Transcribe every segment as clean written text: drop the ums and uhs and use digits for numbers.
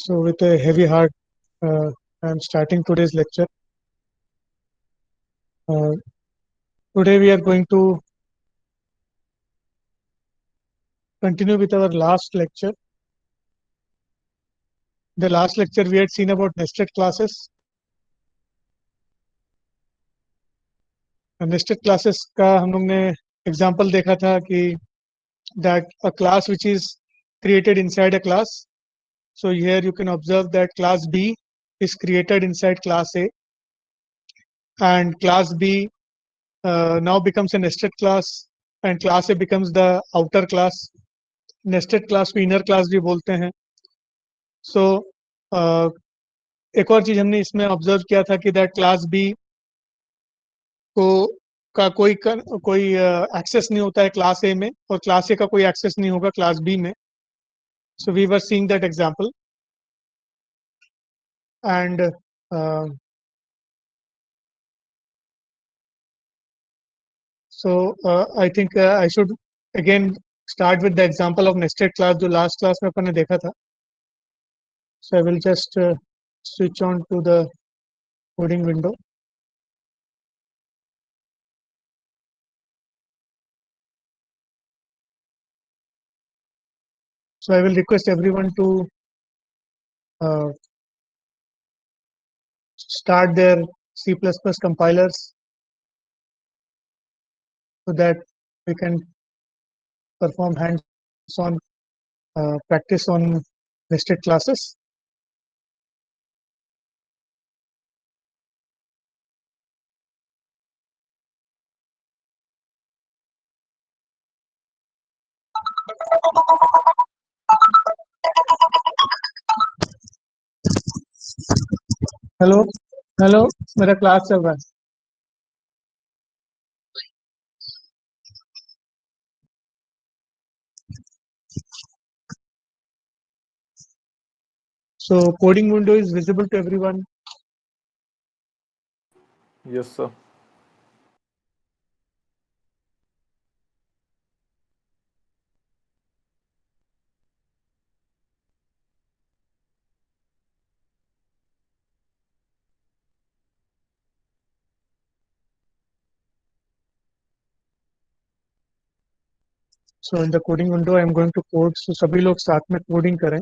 So, with a heavy heart, I'm starting today's lecture. Uh, Today, we are going to continue with our last lecture. The last lecture we had seen about nested classes. Nested classes का हम लोग ने example देखा था कि that a class which is created inside a class. So here you can observe that class B is created inside class A, and class B now becomes a nested class, and class A becomes the outer class. Nested class को inner class भी बोलते हैं. So एक और चीज हमने इसमें observe किया था कि दैट क्लास बी को का कोई एक्सेस नहीं होता है क्लास ए में, और क्लास ए का कोई एक्सेस नहीं होगा क्लास बी में. So we were seeing that example, and so I think I should again start with the example of nested class जो लास्ट क्लास में अपन ने देखा था. So I will just switch on to the coding window. So I will request everyone to start their C++ compilers so that we can perform hands-on practice on nested classes. Hello hello, मेरा class चल रहा है. So coding window is visible to everyone. Yes, sir. So in the coding window I am going to code. So सभी लोग साथ में coding करें.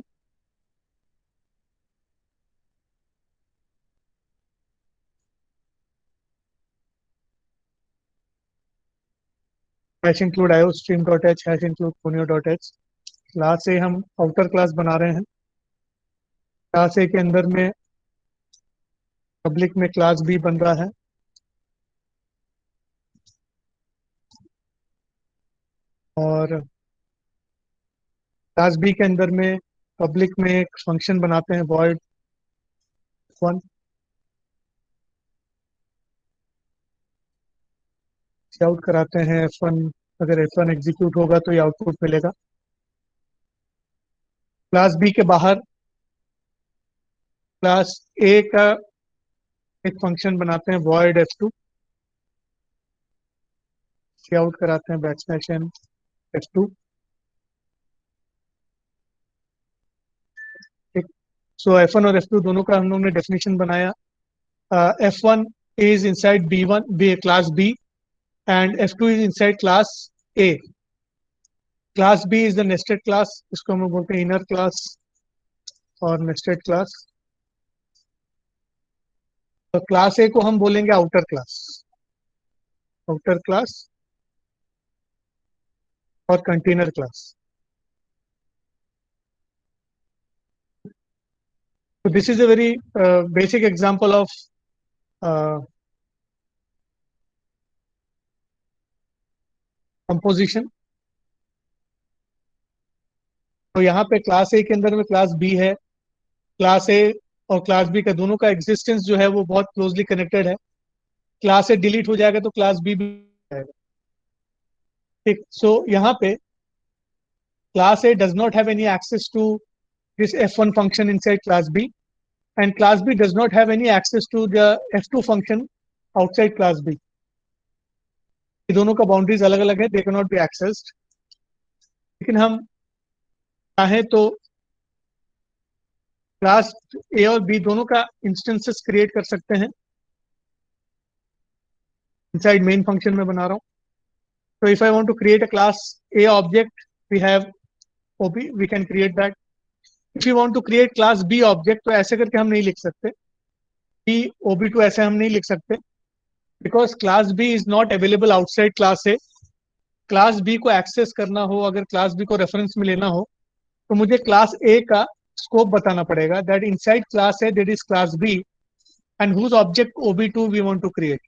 hash include iostream.h hash include conio.h. Class ए हम आउटर क्लास बना रहे हैं. क्लास ए के अंदर में पब्लिक में क्लास बी बन रहा है, और क्लास बी के अंदर में पब्लिक में एक फंक्शन बनाते हैं void f1. आउट कराते हैं f1. अगर f1 एग्जीक्यूट होगा तो ये आउटपुट मिलेगा. क्लास बी के बाहर क्लास ए का एक फंक्शन बनाते हैं void f2. आउट कराते हैं बैकस्लैश n f2. सो f1 और f2 दोनों का हम लोग ने डेफिनेशन बनाया. f1 is inside b1 b class b and f2 is inside class a. class b is the nested class, इसको हम लोग बोलते हैं inner class और nested class. तो क्लास ए को हम बोलेंगे आउटर क्लास और container class. So this is a very basic example of composition. तो यहाँ पे क्लास ए के अंदर में क्लास बी है. क्लास ए और क्लास बी का दोनों का एग्जिस्टेंस जो है वो बहुत क्लोजली कनेक्टेड है. क्लास ए डिलीट हो जाएगा तो क्लास बी भी जाएगा. ठीक. सो यहाँ पे class A does not have any access to this f1 function inside class b, and class b does not have any access to the f2 function outside class b. ये दोनों का boundaries अलग अलग है, they cannot be accessed. लेकिन हम चाहें तो क्लास ए और बी दोनों का इंस्टेंसेस क्रिएट कर सकते हैं इनसाइड मेन फंक्शन में बना रहा हूँ. So if I want to create a class A object, we have OB, we can create that. If you want to create class B object, तो ऐसे करके हम नहीं लिख सकते. B OB2 ऐसे हम नहीं लिख सकते. Because class B is not available outside class A. Class B को एक्सेस करना हो, अगर क्लास B को रेफरेंस में लेना हो, तो मुझे क्लास A का स्कोप बताना पड़ेगा. That inside class A there is class B and whose object OB2 we want to create.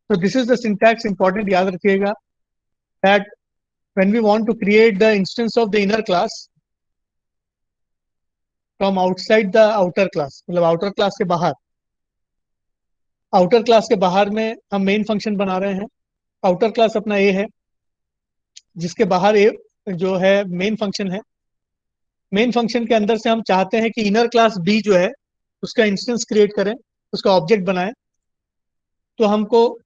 So this is the syntax important, याद रखिएगा, that when we want to create the instance of the inner class from outside the outer class, मतलब outer class के बाहर, outer class के बाहर में हम main function बना रहे हैं. outer class अपना A है, जिसके बाहर A जो है मेन फंक्शन है. मेन फंक्शन के अंदर से हम चाहते हैं कि इनर क्लास B जो है उसका इंस्टेंस क्रिएट करें, उसका ऑब्जेक्ट बनाएं. तो हमको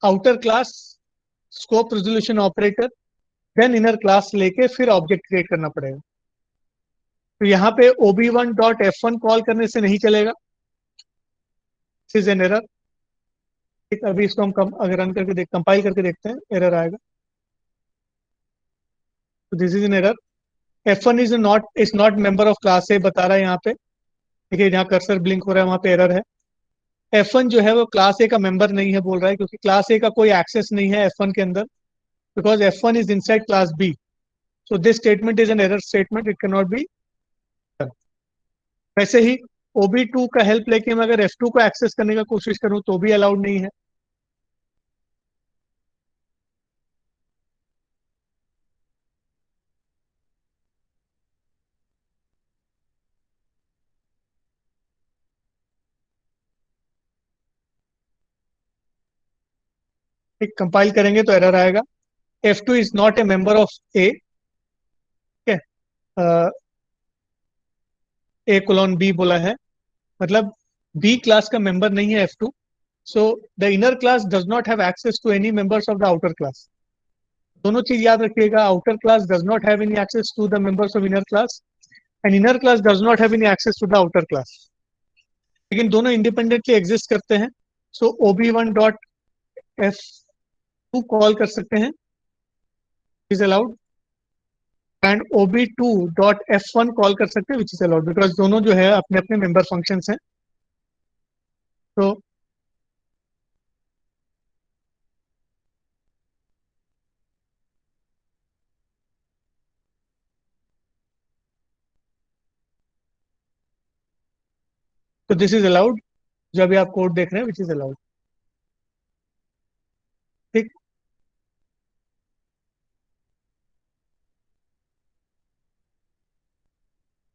outer class scope resolution operator then inner class लेके फिर ऑब्जेक्ट क्रिएट करना पड़ेगा. तो यहाँ पे ob1.f1 कॉल करने से नहीं चलेगा. This is an error. अभी इसको हम अगर रन करके कंपाइल करके देखते हैं, एरर आएगा. तो this is an error. f1 is not member of class ए बता रहा है यहाँ पे. देखिए जहाँ कर्सर ब्लिंक हो रहा है वहाँ पे एरर है. f1 जो है वो क्लास ए का मेंबर नहीं है बोल रहा है, क्योंकि क्लास ए का कोई एक्सेस नहीं है f1 के अंदर, because f1 is inside class b. So this statement is an error statement, it can not be. वैसे ही OB2 का हेल्प लेके मैं अगर F2 को एक्सेस करने का कोशिश करूं तो भी अलाउड नहीं है. एक कंपाइल करेंगे तो एरर आएगा. F2 is not A member of A. ठीक है, A कोलॉन B बोला है, मतलब B क्लास का मेंबर नहीं है F2. So the inner class does not have access to any members of the outer class. दोनों चीज याद रखिएगा, outer class does not have any access to the members of inner class and inner class does not have any access to the outer class. लेकिन दोनों independently exist करते हैं. सो ob1.f2 call कर सकते हैं, is allowed, and ob2.f1 call कर सकते हैं, विच इज अलाउड, बिकॉज दोनों जो है अपने अपने मेंबर फंक्शंस हैं. तो दिस इज अलाउड. जो अभी आप कोड देख रहे हैं विच इज अलाउड. ठीक.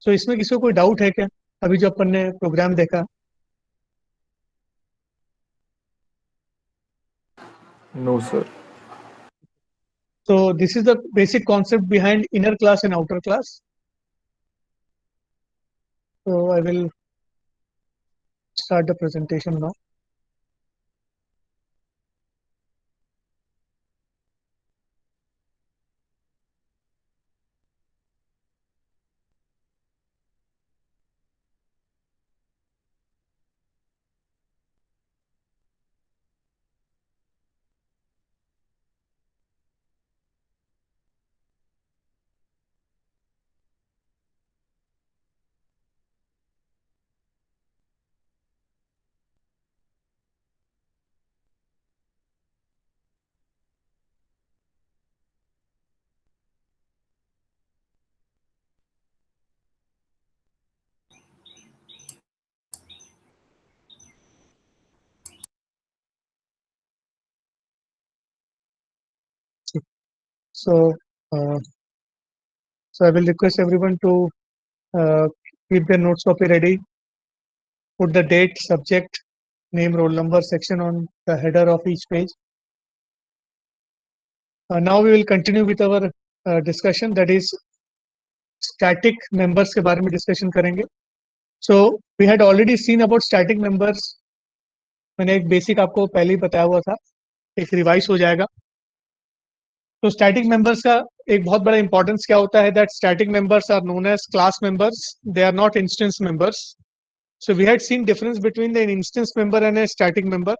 सो इसमें किसी को कोई डाउट है क्या, अभी जो अपन ने प्रोग्राम देखा? No, sir. So this is the basic concept behind inner class and outer class. So I will start the presentation now. So, uh, so I will request everyone to keep their notes copy ready. Put the date, subject, name, roll number section on the header of each page. Now we will continue with our discussion, that is static members के बारे में discussion करेंगे. So we had already seen about static members. मैंने एक basic आपको पहले ही बताया हुआ था, एक रिवाइज हो जाएगा. तो स्टैटिक मेंबर्स का एक बहुत बड़ा इंपॉर्टेंस क्या होता है, that static members are known as class members, they are not instance members. So we had seen difference between an instance member and a static member.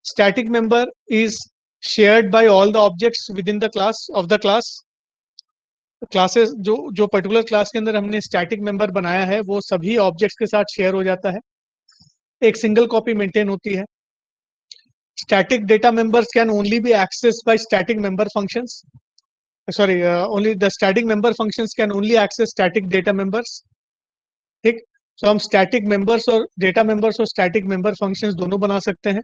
Static member is shared by all the objects within the class of the class. Classes जो जो particular class के अंदर हमने static member बनाया है वो सभी objects के साथ शेयर हो जाता है, एक सिंगल कॉपी मेंटेन होती है. Static data members can only be access by static member functions. Sorry, only the static member functions can only access static data members. ठीक. तो हम स्टैटिक मेंबर्स और डेटा मेंबर्स और स्टैटिक मेंबर फंक्शंस दोनों बना सकते हैं.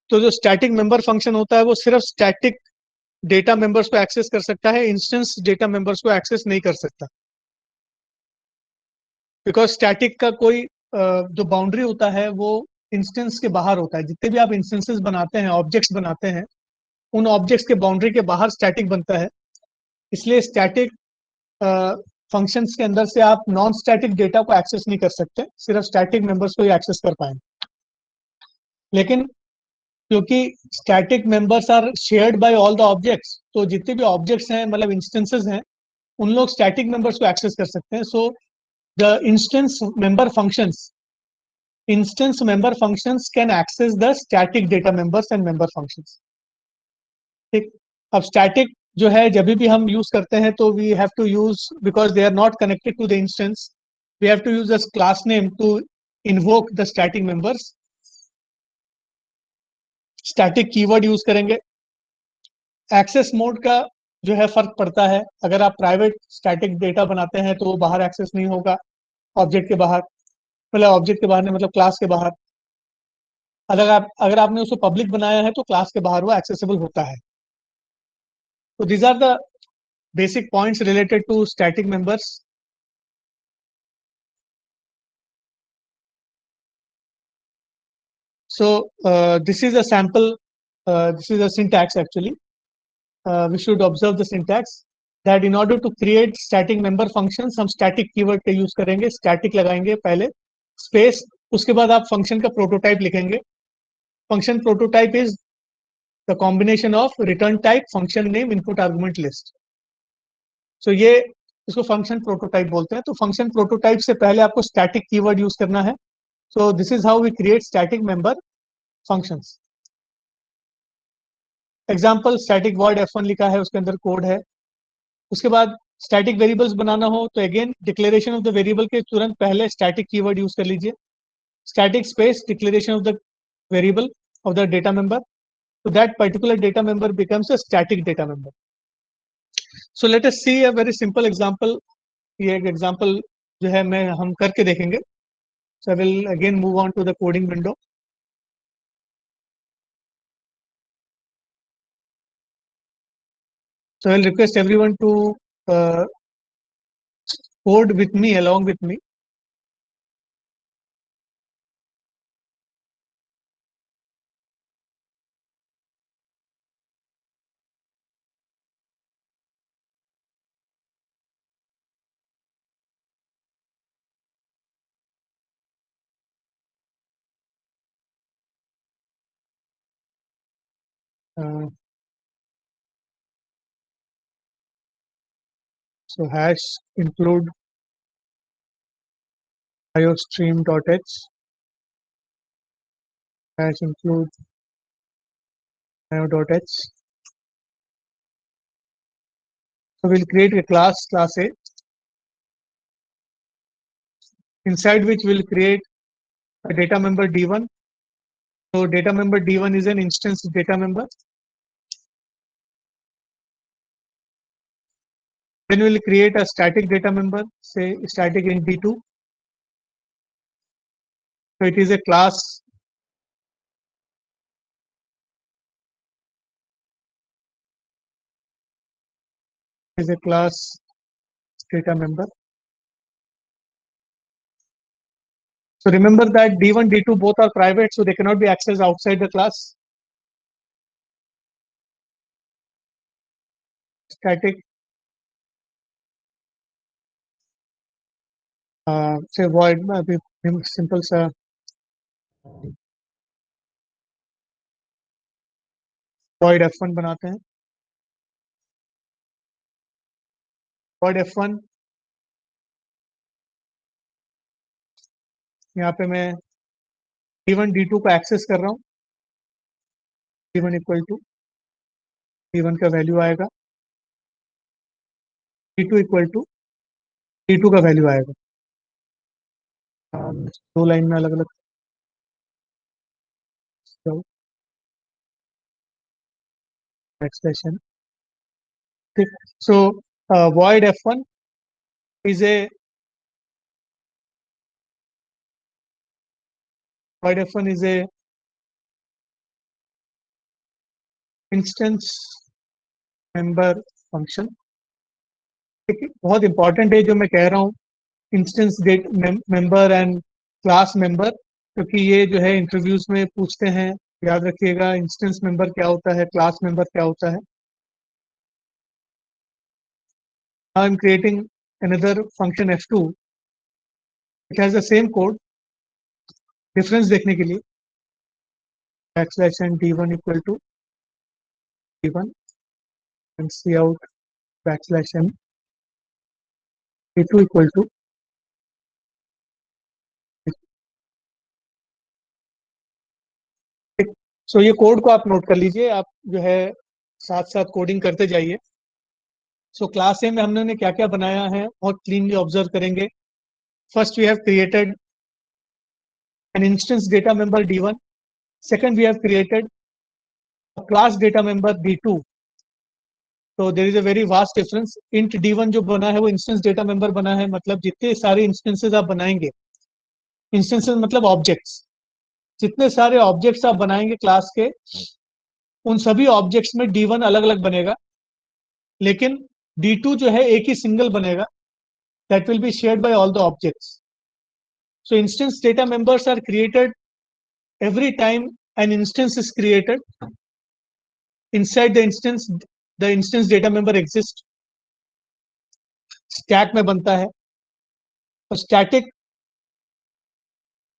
तो जो स्टैटिक मेंबर फंक्शन होता है वो सिर्फ स्टैटिक डेटा मेंबर्स को एक्सेस कर सकता है, इंस्टेंस डेटा मेंबर्स को एक्सेस नहीं कर सकता. बिकॉज स्टैटिक का कोई जो बाउंड्री होता है वो इंस्टेंस के बाहर होता है. जितने भी आप इंस्टेंसेस बनाते हैं, ऑब्जेक्ट्स बनाते हैं, उन ऑब्जेक्ट्स के बाउंड्री के बाहर स्टैटिक बनता है. इसलिए स्टैटिक फंक्शंस के अंदर से आप नॉन स्टैटिक डेटा को एक्सेस नहीं कर सकते, सिर्फ स्टैटिक मेंबर्स को ही एक्सेस कर पाएंगे. लेकिन क्योंकि static members are shared by all the objects, तो जितने भी ऑब्जेक्ट्स हैं मतलब इंस्टेंसेस हैं, उन लोग स्टैटिक मेंबर्स को एक्सेस कर सकते हैं. So the instance member functions can access the static data members and member functions. ठीक. अब स्टैटिक जो है जब भी हम यूज करते हैं तो we have to use, because they are not connected to the instance, we have to use the class name to invoke the static members. Static keyword use करेंगे. एक्सेस मोड का जो है फर्क पड़ता है. अगर आप प्राइवेट स्टैटिक डेटा बनाते हैं तो वो बाहर एक्सेस नहीं होगा, ऑब्जेक्ट के बाहर, मतलब ऑब्जेक्ट के बाहर नहीं, मतलब क्लास के बाहर. अगर आपने उसको पब्लिक बनाया है तो क्लास के बाहर वो एक्सेसिबल होता है. तो these are the basic points related to static members. So this is a sample, this is a syntax actually. We should observe the syntax that in order to create static member functions हम static keyword का use करेंगे, static लगाएंगे पहले, space, उसके बाद आप function का prototype लिखेंगे. Function prototype is the combination of return type, function name, input argument list. So ये इसको function prototype बोलते हैं. तो function prototype से पहले आपको static keyword use करना है. So this is how we create static member functions. Example static void F1 लिखा है, उसके अंदर कोड है. उसके बाद स्टैटिक वेरिएबल्स बनाना हो तो again declaration of the variable के तुरंत पहले स्टैटिक कीवर्ड यूज कर लीजिए. Static space declaration of the variable of the data member, तो that particular data member becomes a static data member. So let us see a very simple example. ये एक example जो है मैं हम करके देखेंगे. So I will again move on to the coding window. So I'll request everyone to code with me, along with me. Uh, so hash include iostream.h, hash include io.h. So we'll create a class A, inside which we'll create a data member D1. So data member D1 is an instance data member. Then we'll create a static data member, say static in D2. So it is a class, data member. So remember that D1, D2 both are private, so they cannot be accessed outside the class. Static, say void, simple सा void F1 बनाते हैं. void f1, यहाँ पे मैं d1 d2 को access कर रहा हूँ। d1 इक्वल टू d1 का वैल्यू आएगा, d2 इक्वल टू d2 का वैल्यू आएगा। दो लाइन में अलग अलग एक्सप्रेशन। ठीक, सो void f1 is a void f1 is a instance member function। ठीक है, बहुत इंपॉर्टेंट है जो मैं कह रहा हूँ, instance data member and class member, क्योंकि ये जो है इंटरव्यूज में पूछते हैं। याद रखिएगा, इंस्टेंस मेंबर क्या होता है, क्लास मेंबर क्या होता है। I am creating another function f2 which has the same code। Difference देखने के लिए backslash n d1 equal to d1 and cout backslash n d2 equal to. So ये कोड को आप नोट कर लीजिए, आप जो है साथ साथ कोडिंग करते जाइए। सो क्लास ए में हमने क्या क्या बनाया है और क्लीनली ऑब्जर्व करेंगे। First we have created an instance data member d1। second we have created a class data member d2। तो there is a very vast difference. Int d1 जो बना है वो इंस्टेंस डेटा मेंबर बना है, मतलब जितने सारे इंस्टेंसेस आप बनाएंगे, इंस्टेंसेस मतलब ऑब्जेक्ट्स, जितने सारे ऑब्जेक्ट्स आप बनाएंगे क्लास के, उन सभी ऑब्जेक्ट्स में d1 अलग अलग बनेगा, लेकिन d2 जो है एक ही सिंगल बनेगा, that will be shared by all the objects. So instance data members are created every time an instance is created inside the instance data member exists। Stack में बनता है, और static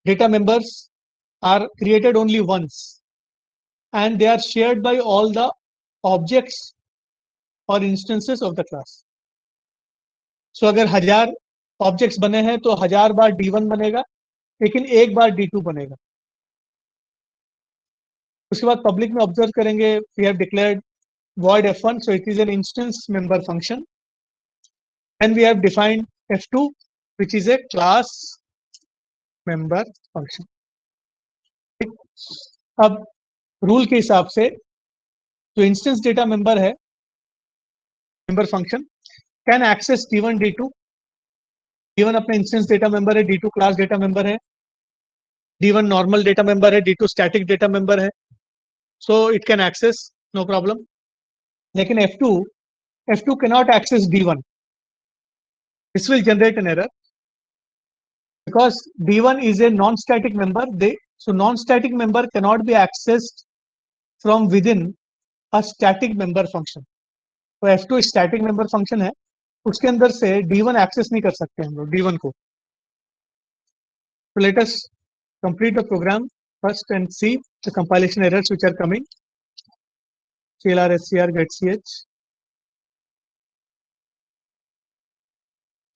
data members are created only once and they are shared by all the objects or instances of the class। so अगर 1000 objects बने हैं तो 1000 बार d1 बनेगा, लेकिन एक बार d2 बनेगा। उसके बाद पब्लिक में ऑब्जर्व करेंगे, we have declared void f1, so it is an instance member function, and we have defined f2 which is a class member function। अब रूल के हिसाब से जो इंस्टेंस डेटा मेंबर है, member function can access d1 d2। d1 अपने instance data member है, d2 class data member है, d1 normal data member है, d2 स्टैटिक डेटा मेंबर है, so it can access, no problem. लेकिन f2 cannot access d1। this will generate an error because d1 is a non-static member, so non-static member cannot be accessed from within a static member function। तो f2 static member function है, उसके अंदर से d1 access नहीं कर सकते हम लोग d1 को। so let us complete the program first and see the compilation errors which are coming। clr scr get ch,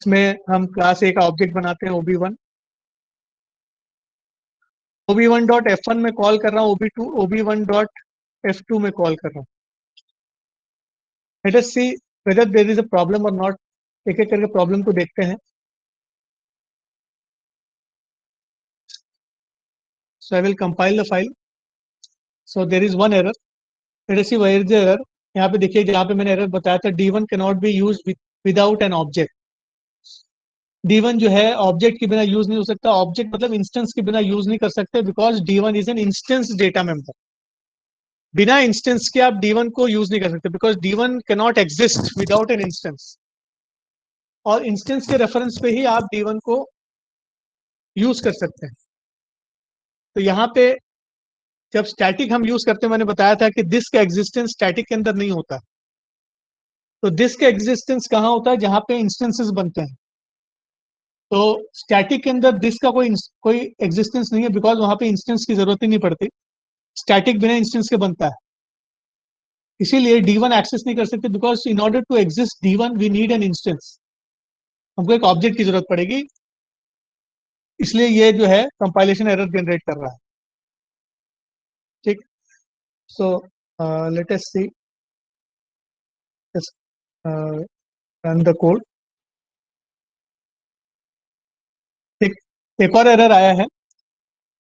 इसमें हम क्लास ए का ऑब्जेक्ट बनाते हैं ob1। ob1 डॉट f1 में कॉल कर रहा हूँ, ob1 डॉट f2 में कॉल कर रहा हूँ। let us see whether there is a problem or not। एक एक करके प्रॉब्लम को देखते हैं। so I will compile the file। so there is one error। let us see where is the error। यहाँ पे देखिए, जहाँ पे मैंने एरर बताया था d1 cannot be used without an object। d1 जो है ऑब्जेक्ट के बिना यूज नहीं हो सकता। ऑब्जेक्ट मतलब इंस्टेंस के बिना यूज नहीं कर सकते, because d1 is an instance data member. बिना इंस्टेंस के आप d1 को यूज नहीं कर सकते, because d1 cannot exist without an instance, और इंस्टेंस के रेफरेंस पे ही आप d1 को यूज कर सकते हैं। तो यहाँ पे जब स्टैटिक हम यूज करते हैं, मैंने बताया था कि दिस का एग्जिस्टेंस स्टैटिक के अंदर नहीं होता। तो दिस का एग्जिस्टेंस कहाँ होता है? जहाँ पे इंस्टेंसेस बनते हैं। तो स्टैटिक के अंदर दिस का कोई एग्जिस्टेंस नहीं है, बिकॉज वहां पे इंस्टेंस की जरूरत ही नहीं पड़ती। स्टैटिक बिना इंस्टेंस के बनता है। इसीलिए D1 एक्सेस नहीं कर सकते, because in order to exist D1 we need an instance, हमको एक ऑब्जेक्ट की जरूरत पड़ेगी, इसलिए ये जो है कंपाइलेशन एरर जनरेट कर रहा है। ठीक, so let us see, run the code. ठीक, एक और एरर आया है,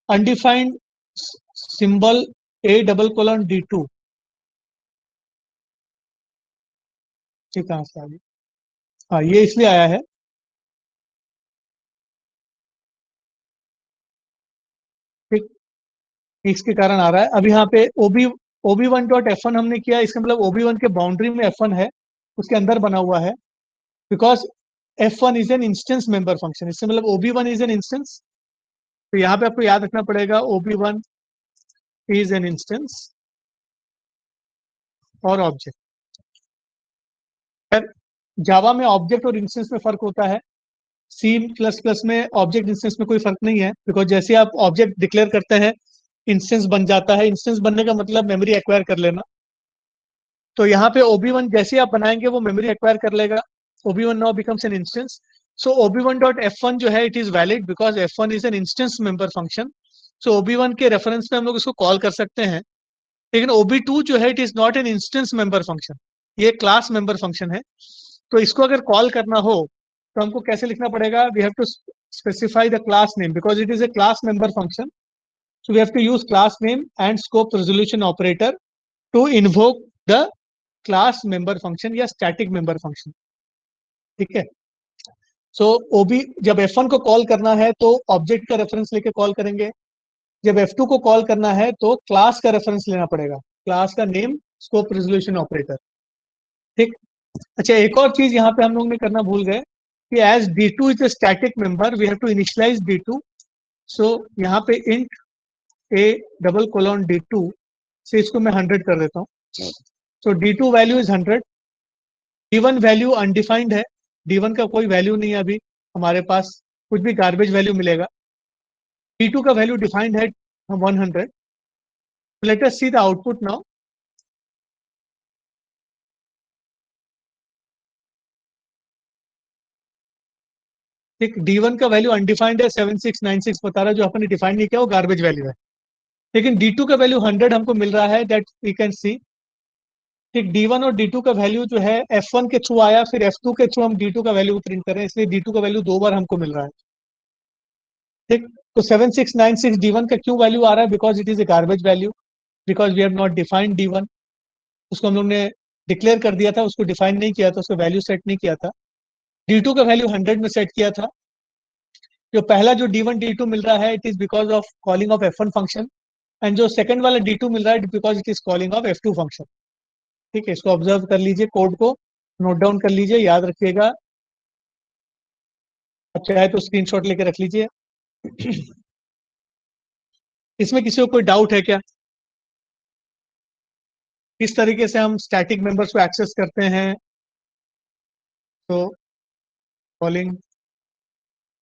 अनडिफाइंड सिंबल A::D2। ठीक, कहाँ से आ गई? हाँ, ये इसलिए आया है, ठीक, इसके कारण आ रहा है। अब यहाँ पे OB1.F1 हमने किया, इसका मतलब OB1 के बाउंड्री में F1 है, उसके अंदर बना हुआ है, because F1 is an instance member function, इससे मतलब OB1 इज एन इंस्टेंस। तो यहाँ पे आपको याद रखना पड़ेगा OB1 इज एन इंस्टेंस और ऑब्जेक्ट। जावा में ऑब्जेक्ट और इंस्टेंस में फर्क होता है, C++ में ऑब्जेक्ट इंस्टेंस में कोई फर्क नहीं है, बिकॉज जैसे आप ऑब्जेक्ट डिक्लेयर करते हैं इंस्टेंस बन जाता है। इंस्टेंस बनने का मतलब मेमोरी एक्वायर कर लेना। तो यहाँ पे OB1 जैसे आप बनाएंगे वो मेमोरी एक्वायर कर लेगा, OB1 now becomes an instance. So OB1.F1 जो है it is valid because F1 is an instance member function. So OB1 के रेफरेंस में हम लोग इसको कॉल कर सकते हैं, लेकिन OB2 जो है it is not an instance member function, ये क्लास मेंबर फंक्शन है। तो इसको अगर कॉल करना हो तो हमको कैसे लिखना पड़ेगा? We have to specify the class name because it is a class member function. So we have to use class name and scope resolution operator to invoke the class member function या static member function। ठीक है, सो OB जब F1 को call करना है तो object का reference लेके कॉल करेंगे, जब F2 को कॉल करना है तो क्लास का रेफरेंस लेना पड़ेगा, क्लास का नेम स्कोप रेजोल्यूशन ऑपरेटर। ठीक, अच्छा एक और चीज यहाँ पे हम लोग ने करना भूल गए कि as D2 is a static member we have to initialise D2। So यहाँ पे इंट A::D2 से इसको मैं 100 कर देता हूँ। सो D2 value is 100, D1 value undefined है, D1 का कोई वैल्यू नहीं है अभी हमारे पास, कुछ भी गार्बेज वैल्यू मिलेगा। D2 का वैल्यू डिफाइंड है 100। Late us see the output now. ठीक, D1 का वैल्यू अनडिफाइंड है, 7696 बता रहा है, जो आपने डिफाइंड नहीं किया वो गार्बेज वैल्यू है। लेकिन D2 का वैल्यू 100 हमको मिल रहा है, दैट वी कैन सी। ठीक, D1 और D2 का वैल्यू जो है F1 के थ्रू आया, फिर F2 के थ्रू हम D2 का वैल्यू प्रिंट कर रहे हैं, इसलिए D2 का वैल्यू दो बार हमको मिल रहा है। ठीक, तो 7696 D1 का क्यों वैल्यू आ रहा है? Because it is a garbage value, because we have not defined D1, उसको हम लोग ने डिक्लेयर कर दिया था, उसको डिफाइन नहीं किया था, उसका वैल्यू सेट नहीं किया था। D2 का वैल्यू 100 में सेट किया था। जो पहला जो D1 D2 मिल रहा है it is because of calling of F1 function, and जो सेकंड वाला D2 मिल रहा है because it is calling of F2 function. ठीक है, इसको ऑब्जर्व कर लीजिए, कोड को नोट डाउन कर लीजिए, याद रखिएगा, अब चाहे तो स्क्रीनशॉट लेके रख लीजिए। इसमें किसी को कोई डाउट है क्या? किस तरीके से हम स्टैटिक मेंबर्स को एक्सेस करते हैं? तो calling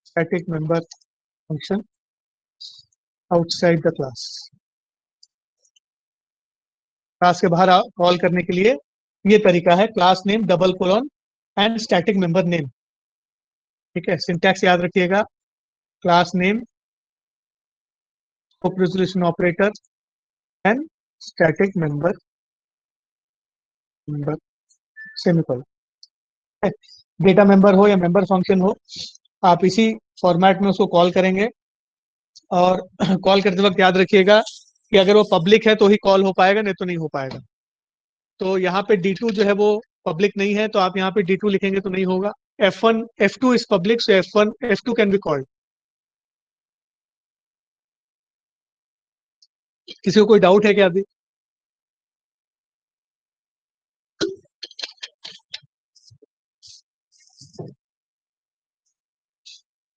static member function outside the class, class के बाहर कॉल करने के लिए ये तरीका है, class name double colon and static member name. ठीक है, सिंटैक्स याद रखिएगा, class name scope resolution operator and static member member semicolon. Data member हो या मेंबर फंक्शन हो, आप इसी फॉर्मेट में उसको कॉल करेंगे। और कॉल करते वक्त याद रखिएगा कि अगर वो पब्लिक है तो ही कॉल हो पाएगा, नहीं तो नहीं हो पाएगा। तो यहाँ पे D2 जो है वो पब्लिक नहीं है, तो आप यहाँ पे D2 लिखेंगे तो नहीं होगा। F1 F2 is public, so F1 F2 can be called. किसी को कोई डाउट है क्या अभी?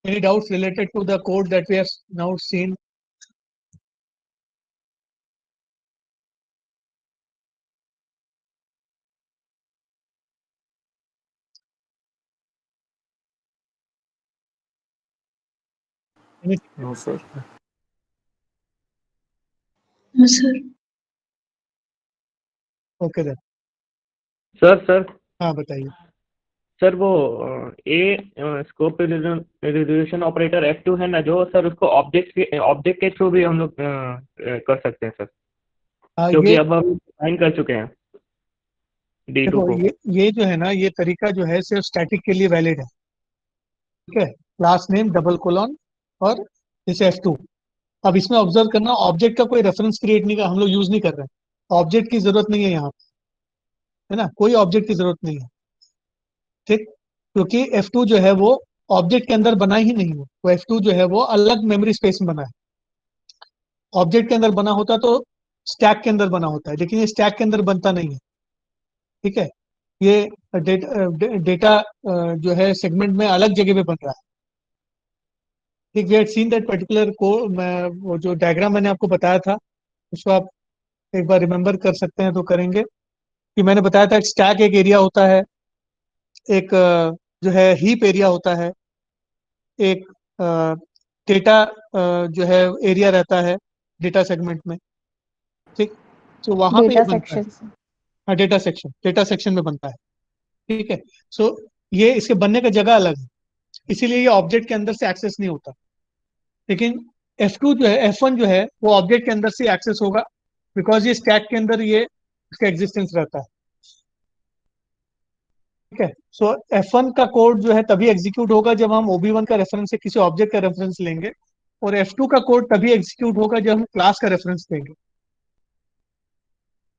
Any doubts related to the code that we have now seen? No, sir. No, sir. Okay then. Sir हाँ बताइए। सर वो ए स्कोप रिजोल्यूशन ऑपरेटर F2 है ना, जो सर उसको ऑब्जेक्ट के थ्रू भी हम लोग कर सकते हैं सर, क्योंकि ये अब हम डिफाइन कर चुके हैं D2 देखो, को। ये जो है ना, ये तरीका जो है सिर्फ स्टैटिक के लिए वैलिड है। ठीक है, क्लास नेम डबल कोलॉन और जैसे F2। अब इसमें ऑब्जर्व करना, ऑब्जेक्ट का कोई रेफरेंस क्रिएट नहीं कर, हम लोग यूज नहीं कर रहे हैं। ऑब्जेक्ट की जरूरत नहीं है यहाँ पे, है ना, कोई ऑब्जेक्ट की जरूरत नहीं है। ठीक, क्योंकि F2 जो है वो ऑब्जेक्ट के अंदर बना ही नहीं है। वो F2 जो है वो अलग मेमोरी स्पेस में बना है। ऑब्जेक्ट के अंदर बना होता तो स्टैक के अंदर बना होता है, लेकिन ये स्टैक के अंदर बनता नहीं है। ठीक है, ये डेटा जो है सेगमेंट में अलग जगह पे बन रहा है। ठीक, we had seen that particular को, मैं वो जो डायग्राम मैंने आपको बताया था उसको आप एक बार रिमेम्बर कर सकते हैं तो करेंगे। कि मैंने बताया था स्टैक एक एरिया होता है, एक जो है हीप एरिया होता है, एक डेटा जो है एरिया रहता है डेटा सेगमेंट में। ठीक, तो वहां पे ये डेटा बनता है। सेक्शन से। हाँ, डेटा सेक्शन में बनता है। ठीक है, सो ये इसके बनने का जगह अलग है, इसीलिए ये ऑब्जेक्ट के अंदर से एक्सेस नहीं होता। लेकिन F2 जो है, F1 जो है वो ऑब्जेक्ट के अंदर से एक्सेस होगा, बिकॉज ये स्टैक के अंदर ये इसका एग्जिस्टेंस रहता है। ठीक है, सो F1 का कोड जो है तभी एग्जीक्यूट होगा जब हम OB1 का रेफरेंस से किसी ऑब्जेक्ट का रेफरेंस लेंगे, और F2 का कोड तभी एग्जीक्यूट होगा जब हम क्लास का रेफरेंस देंगे।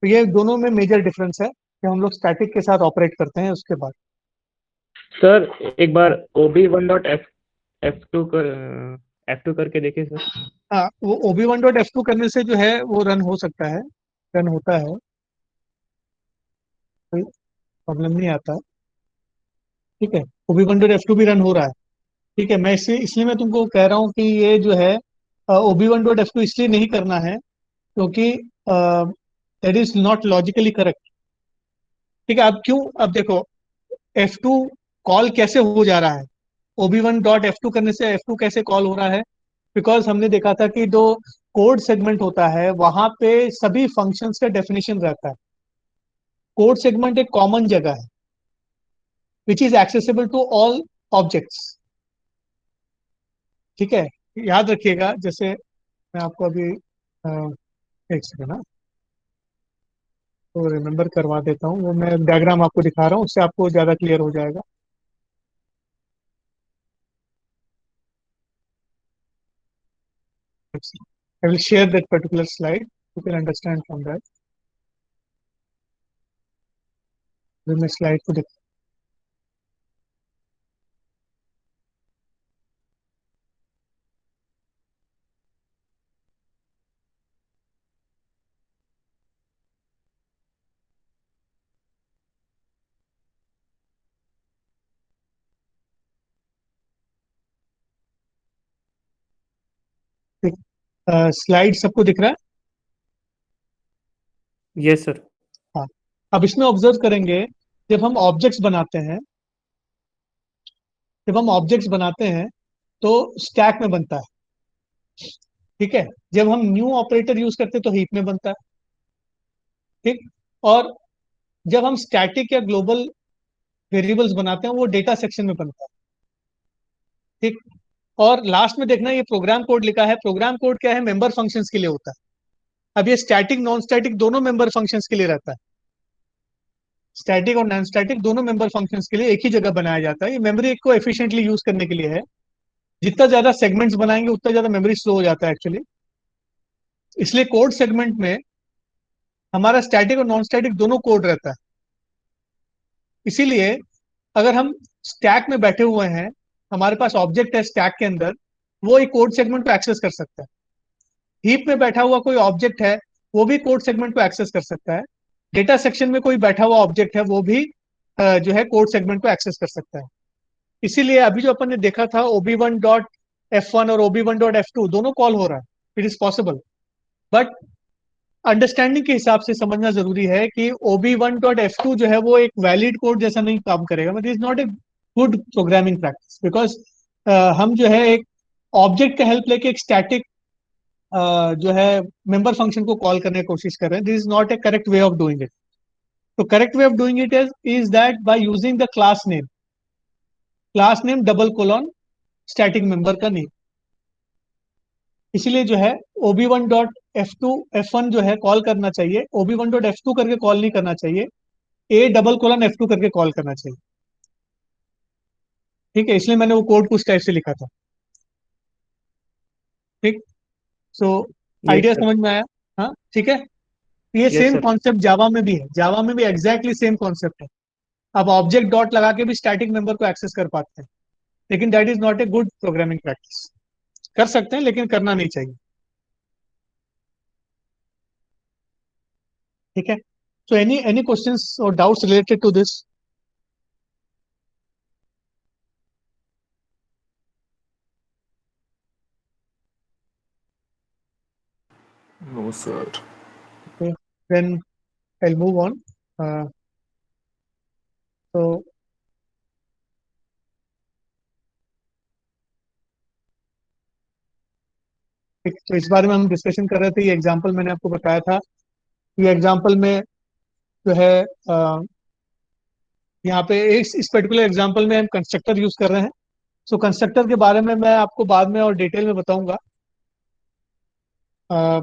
तो ये दोनों में मेजर डिफरेंस है कि हम लोग स्टैटिक के साथ ऑपरेट करते हैं उसके बाद। सर एक बार हाँ, OB1.F2 कर F2 करके देखिए सर। हाँ, वो OB1.F2 करने से जो है वो रन हो सकता है, रन होता है, कोई प्रॉब्लम नहीं आता है। ठीक है, OB1.F2 भी रन हो रहा है। ठीक है, मैं इसलिए मैं तुमको कह रहा हूँ कि ये जो है OB1.F2 इसलिए नहीं करना है क्योंकि that is not logically correct. ठीक है, अब क्यों, अब देखो F2 कॉल कैसे हो जा रहा है, OB1.F2 करने से F2 कैसे कॉल हो रहा है। बिकॉज हमने देखा था कि जो कोड सेगमेंट होता है वहां पे सभी फंक्शंस का डेफिनेशन रहता है। कोड सेगमेंट एक कॉमन जगह है which is accessible to all objects. ठीक है, याद रखिएगा, जैसे मैं आपको अभी एक सेकेंड ना, तो रिमेम्बर करवा देता हूँ, वो मैं डायग्राम आपको दिखा रहा हूँ, उससे आपको ज़्यादा क्लियर हो जाएगा। I will share that particular slide. You can understand from that. मैं स्लाइड को दिखा, स्लाइड सबको दिख रहा है। Yes sir. हाँ, अब इसमें ऑब्जर्व करेंगे, जब हम ऑब्जेक्ट्स बनाते हैं, जब हम ऑब्जेक्ट्स बनाते हैं तो स्टैक में बनता है। ठीक है, जब हम न्यू ऑपरेटर यूज करते हैं तो हीप में बनता है। ठीक, और जब हम स्टैटिक या ग्लोबल वेरिएबल्स बनाते हैं वो डेटा सेक्शन में बनता है। ठीक, और लास्ट में देखना ये प्रोग्राम कोड लिखा है, प्रोग्राम कोड क्या है, मेंबर फंक्शंस के लिए होता है। अब ये स्टैटिक नॉन स्टैटिक दोनों मेंबर फंक्शंस के लिए रहता है। स्टैटिक और नॉन स्टैटिक दोनों मेंबर फंक्शंस के लिए एक ही जगह बनाया जाता है। ये मेमोरी को एफिशिएंटली यूज करने के लिए है। जितना ज्यादा सेगमेंट्स बनाएंगे उतना ज्यादा मेमोरी स्लो हो जाता है एक्चुअली। इसलिए कोड सेगमेंट में हमारा स्टैटिक और नॉन स्टैटिक दोनों कोड रहता है। इसीलिए अगर हम स्टैक में बैठे हुए हैं, हमारे पास ऑब्जेक्ट है स्टैक के अंदर, वो एक कोड सेगमेंट को एक्सेस कर सकता है। हीप में बैठा हुआ कोई ऑब्जेक्ट है, वो भी कोड सेगमेंट को एक्सेस कर सकता है। डेटा सेक्शन में कोई बैठा हुआ ऑब्जेक्ट है, वो भी जो है कोड सेगमेंट को एक्सेस कर सकता है। इसीलिए अभी जो अपन ने देखा था OB1.F1 और OB1.F2 दोनों कॉल हो रहा है, it is possible. But understanding के हिसाब से समझना जरूरी है कि OB1.F2 जो है वो एक वैलिड कोड जैसा नहीं काम करेगा, मतलब is not a good programming practice, because हम जो है एक ऑब्जेक्ट का हेल्प लेके एक स्टैटिक जो है मेंबर फंक्शन को कॉल करने की कोशिश कर रहे हैं। This is not a correct way of doing it. तो correct way of doing it is that by using the class name double colon static member का नेम। इसीलिए जो है ob1.f2 f1 जो है कॉल करना चाहिए, ob1.f2 करके कॉल नहीं करना चाहिए, a:\f2 करके कॉल करना चाहिए। ठीक है, इसलिए मैंने वो कोड कुछ टाइप से लिखा था। ठीक। So yes idea sir. समझ में आया? हाँ ठीक है। ये यस सेम सर। कॉन्सेप्ट जावा में भी है, जावा में भी एग्जैक्टली सेम कॉन्सेप्ट है। आप ऑब्जेक्ट डॉट लगा के भी स्टैटिक मेंबर को एक्सेस कर पाते हैं, लेकिन that is not a good programming practice. कर सकते हैं लेकिन करना नहीं चाहिए। ठीक है। सो एनी क्वेश्चंस और doubts related to this? No, sir. Then I'll move on. So तो इस बारे में हम डिस्कशन कर रहे थे। ये एग्जांपल मैंने आपको बताया था। ये एग्जांपल में जो है यहाँ पे इस पर्टिकुलर एग्जांपल में हम कंस्ट्रक्टर यूज कर रहे हैं। सो कंस्ट्रक्टर के बारे में मैं आपको बाद में और डिटेल में बताऊंगा। अ,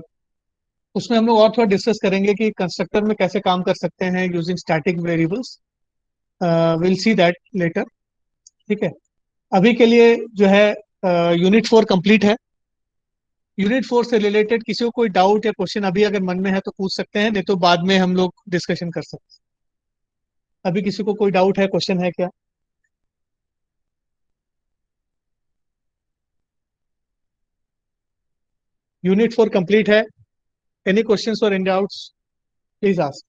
उसमें हम लोग और थोड़ा डिस्कस करेंगे कि कंस्ट्रक्टर में कैसे काम कर सकते हैं using static variables. Will see that later. ठीक है। अभी के लिए जो है यूनिट 4 कंप्लीट है। यूनिट 4 से रिलेटेड किसी को कोई डाउट या क्वेश्चन अभी अगर मन में है तो पूछ सकते हैं, नहीं तो बाद में हम लोग डिस्कशन कर सकते हैं। अभी किसी को कोई डाउट है, क्वेश्चन है क्या? यूनिट 4 कंप्लीट है। एनी क्वेश्चंस और एनी डाउट्स प्लीज आस्क।